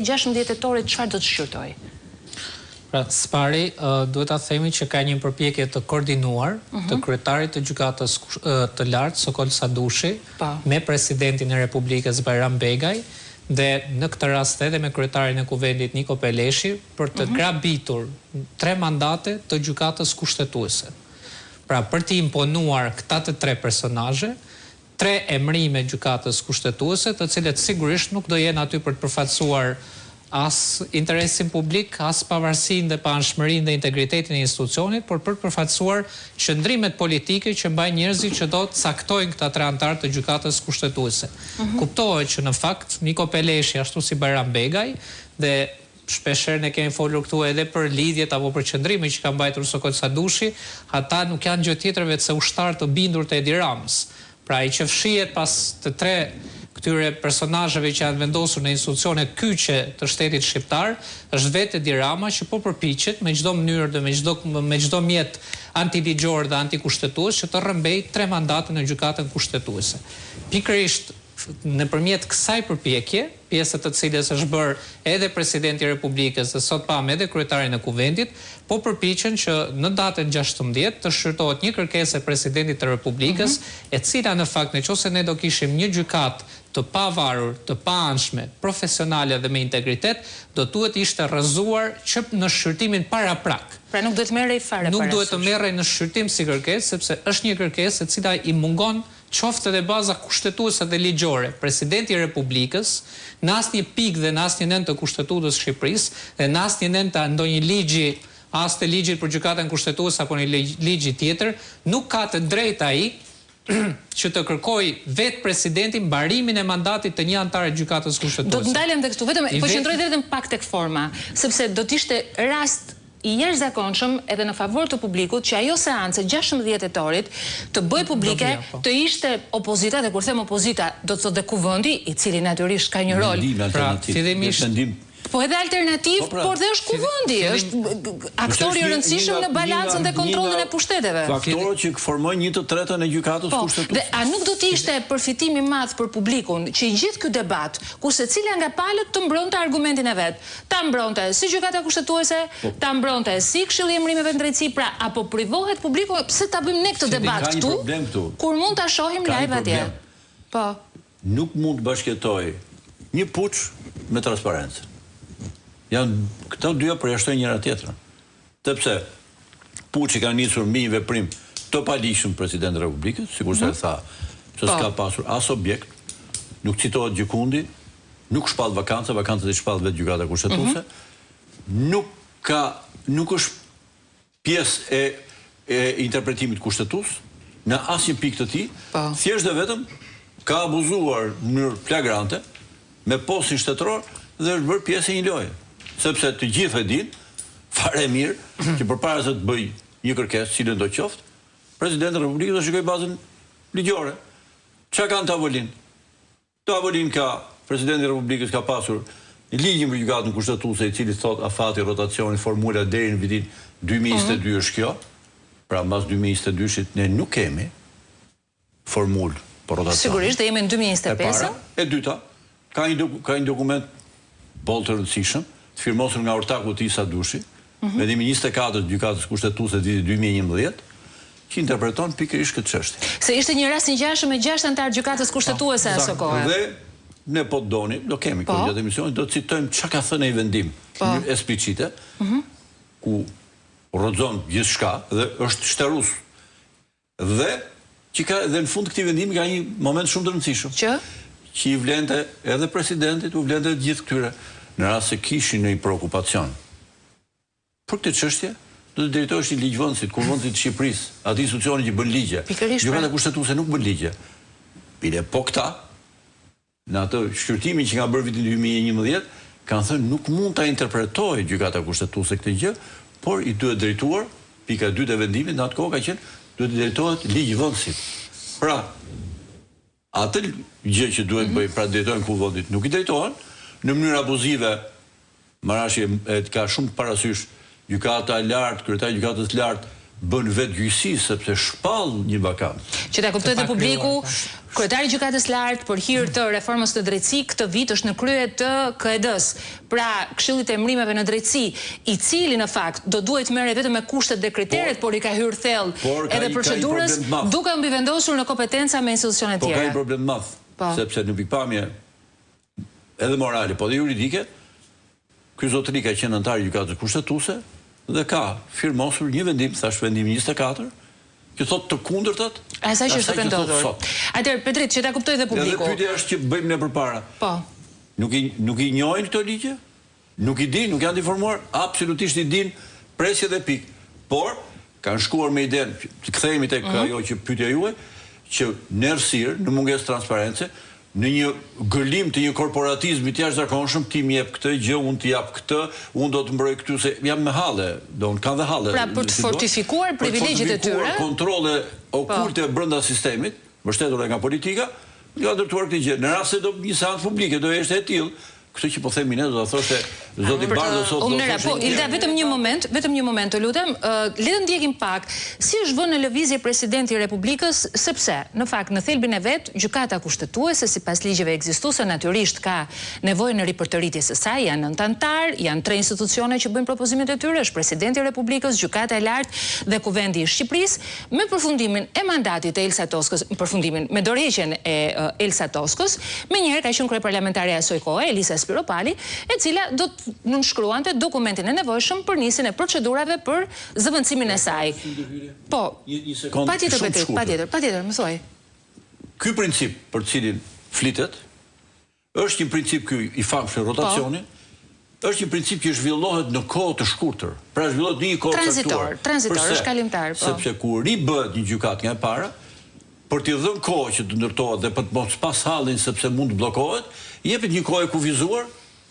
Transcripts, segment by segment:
16 tetorit çfarë do të shqyrtoj? Pra, s'pari, duhet ta themi që ka një përpjekje të koordinuar të kryetarit të gjykatës të lartë Sokol Sadushi me presidentin e Republikës Bajram Begaj dhe në këtë rast edhe me kryetarin e kuvendit Niko Peleshi për të grabitur 3 mandate të gjykatës kushtetuese. Pra, për të imponuar këta të 3 personazhe, 3 emrime gjykatës kushtetuese, të cilët sigurisht nuk do jenë aty për të përfaqësuar as interesin publik, as pavarësinë dhe paanshmërinë dhe integritetin e institucionit, por për të përfaqësuar qëndrimet politike që mbajnë njerëzit që do të caktojnë këta 3 anëtar të gjykatës kushtetuese. Kuptohet që në fakt Niko Peleshi ashtu si Bajram Begaj dhe shpeshherë ne kemi folur këtu edhe për lidhjet apo për qëndrimet që ka mbajtur Sokol Sadushi, ata nuk janë gjë tjetër veçse ushtar të bindur të Edi Ramës. Pra i që fshihet pas të 3 këtyre personazheve që janë vendosur në institucionet kyçe të shtetit shqiptar, është vetë Edi Rama që po përpiqet me çdo mënyrë dhe me çdo mjet antiligjor dhe antikushtetues që të rrëmbejë 3 mandate në gjykatën kushtetuese. Pikërisht nëpërmjet kësaj përpjekje, pjesë të cilës është bërë edhe presidenti i Republikës dhe sot pam edhe kryetarin e kuvendit, po përpiqen që në datën 16 të shqyrtohet një kërkesë e presidentit të Republikës, e cila në fakt nëse ne do kishim një gjykatë të pavarur, të paanshme, profesionale dhe me integritet, do duhet ishte rrëzuar që në shqyrtimin paraprak. Pra nuk duhet merrej fare Nuk duhet të merrej në shqyrtim si kërkesë, sepse është një kërkesë e cila i mungon qoftë edhe baza kushtetuese dhe ligjore, presidenti i Republikës, në asnjë pikë dhe në asnjë nënt të Kushtetutës së Shqipërisë dhe në asnjë nënt të ndonjë ligji, as të ligjit për gjykatën kushtetuese apo një ligji tjetër, nuk ka të drejtë ai që të kërkoj vetë presidenti mbarimin e mandatit të një antare gjykatës kushtetuese. Do të ndalem tek këtu, vetëm po qëndroj vetëm pak tek forma, sepse do të ishte rast i jashtëzakonshëm edhe në favor të publikut që ajo seancë 16 tetorit të bëj publike, të ishte opozita, dhe kur them opozita do të thotë dhe kuvendi, i cili natyrisht ka një rol. Pra, fillimisht po edhe alternativ, por dhe është kuvendi, është aktori i rëndësishëm në balancën dhe kontrollin e pushteteve. Faktorët që formojnë 1/3 e gjykatës kushtetuese. Dhe a nuk do të ishte përfitim i madh për publikun që i gjithë ky debat, ku secila nga palët të mbronte argumentin e vet, ta mbronte si gjykata kushtetuese, ta mbronte si Këshilli i Emërimeve në drejtësi, pra apo privohet publiku, pse ta bëjmë ne këtë debat këtu, kur mund ta shohim live atje. Po. Nuk mund të bashkëtoj një puç me transparencë. Këto dyja përjashtojnë njëra tjetrën. Sepse puçi ka nisur mbi një veprim të paligjshëm presidenti i Republikës, sikur se tha, që s'ka pasur as objekt, nuk citohet gjykundi, nuk shpall vakanca i shpall vetë gjykata kushtetuese, nuk është pjesë e interpretimit kushtetues në asnjë pikë të tij, thjesht dhe vetëm ka abuzuar në mënyrë flagrante me postin shtetëror dhe është bërë pjesë e një loje. Sepse të gjithë e dinë, fare mirë, që përpara se të bëj një kërkesë, cilën do qoftë, presidenti i Republikës do shikoj bazën ligjore. Çka kanë tavolinë? Tavolinë ka presidenti i Republikës ka pasur ligjin për gjykatën kushtetuese, i cili thot afati rotacioni formula deri në vitin 2022 është kjo. Pra mbas 2022-shit ne nuk kemi formulë për rotacion. Sigurisht, dhe jemi në 2025. E dyta, ka një dokument boll të rëndësishëm, të firmosur nga ortaku i Sadushi, vendimi 24 të gjykatës kushtetuese të vitit 2011, që interpreton pikërisht këtë çështje. Se ishte një rast i ngjashëm me 6 antar gjykatës kushtetuese aso kohë. Dhe ne po doni, do kemi këtë gjatë emisionit, do të citojmë çka ka thënë ai vendim, eksplicite, ku rrëzon gjithçka dhe është shterus. Dhe që ka dhe në fund këtij vendimi ka një moment shumë të rëndësishëm. Që i vlente edhe presidentit, u vlente gjithë këtyre, në rast se kishin një preokupacion. Për këtë çështje, do të drejtohesh i ligjvendësit, kuvendit të Shqipërisë, atë institucioni që bën ligje. Gjykata kushtetuese nuk bën ligje. Bile po këta, në atë shqyrtimin që nga bërë vitin 2011, kanë thënë nuk mund ta interpretojë gjykata kushtetuese këtë gjë, por i duhet drejtuar, pika 2 e vendimit në atë kohë ka qenë, duhet drejtohet ligjvendësit. Pra, atë gjë që duhet bëj, pra drejtojnë kuvendit, nuk i drejtohen, në mënyrë abuzive, Marashi ka shumë parasysh gjykata e lartë, kryetari i gjykatës lartë, bën vetë gjyqësi sepse shpall një vakancë. Që ta kuptojë publiku, kryetari i gjykatës lartë për hir të reformës të drejtësi këtë vit është në krye të KED-s, pra Këshillit të Emrimeve në Drejtësi, i cili në fakt do duhet merret vetëm me kushtet dhe kriteret, por i ka hyrë thellë edhe procedurës, duke u mbivendosur në kompetenca me institucione të tjera. Po ka një problem të madh, sepse në pikpamje edhe morale, po dhe juridike, ky zotëri ka qenë antar i gjykatës kushtetuese dhe ka firmosur një vendim, thash vendimi 24, që thot të kundërtat asaj që është vendosur. Atëherë Petrit, që ta kuptoj dhe publiku. Edhe pyetja është që bëjmë ne përpara. Po. Nuk i njohin këto ligje? Nuk i din, nuk janë të informuar, absolutisht i din presje dhe pikë. Por kanë shkuar me idenë, kthehemi tek ajo që pyetja juaj, që në errësirë, në mungesë transparence, në një gëllim të një korporatizmi të jashtëzakonshëm, ti më jep këtë gjë, unë të jap këtë, unë do të mbroj këtu se jam me halle, kanë dhe halle. Pra për të fortifikuar privilegjet e tyre, kontrolle okulte brenda sistemit, mbështetur nga politika, nga ndërtuar këtë gjë. Në rast se do një seancë publike do ishte e tillë, kështu që po themi ne do ta thoshte zoti Bardho sot do thoshte. Po, Ilda, vetëm një moment, të lutem, le të ndjekim pak si është vënë në lëvizje presidenti i Republikës, sepse në fakt në thelbin e vet gjykata kushtetuese sipas ligjeve ekzistuese natyrisht ka nevojë në ripërtëritje së saj, janë 9 antar, janë 3 institucione që bëjnë propozimet e tyre, është presidenti i Republikës, gjykata e lartë dhe Kuvendi i Shqipërisë, me përfundimin e mandatit të Elsa Toskës, me dorëheqjen e Elsa Toskës, menjëherë ka qenë kryeparlamentare e asoj kohe, Elisa Spiropali, e cila do të nënshkruante dokumentin e nevojshëm për nisjen e procedurave për zëvendësimin e saj. Po, patjetër, më thuaj. Ky princip për cilin flitet, është një princip ky i famshëm rotacioni, është një princip që zhvillohet në kohë të shkurtër. Pra zhvillohet në një kohë të caktuar. Transitor, është kalimtar, po. Sepse kur ribëhet një gjykatë nga e para, për t'i dhënë kohë që të ndërtohet dhe për të mos pas hallin sepse mund të bllokohet, jepet një kohë e kufizuar,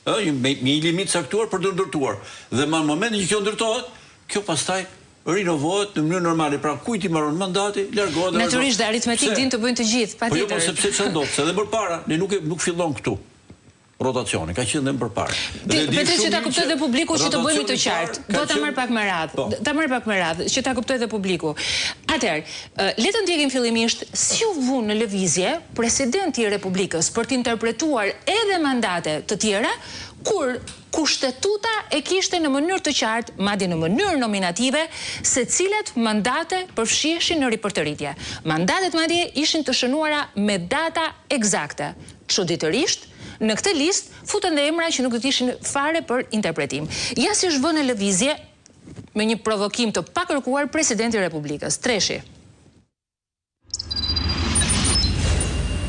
me një limit caktuar për të ndërtuar. Dhe në momentin që kjo ndërtohet, kjo pastaj rinovohet në mënyrë normale. Pra kujt i mbaron mandati, largohet. Natyrisht dhe aritmetik din të bëjnë të gjithë, patjetër. Po jo, sepse çfarë ndodh? Se edhe përpara, ne nuk fillon këtu. Rotacioni, ka qenë dhe më përpara. Petri, që ta kuptoj dhe publiku që të bëjmë të qartë. Do ta marr pak me radhë, që ta kuptoj dhe publiku. Atëherë, le të ndjekim fillimisht si u vun në lëvizje presidenti i Republikës për të interpretuar edhe mandate të tjera, kur kushtetuta e kishte në mënyrë të qartë, madje në mënyrë nominative, se cilat mandate përfshiheshin në ripërtëritje. Mandatet madje ishin të shënuara me data eksakte. Çuditërisht, në këtë listë futen dhe emra që nuk do të ishin fare për interpretim. Ja si është vënë në lëvizje me një provokim të pakërkuar presidenti i Republikës. Treshi.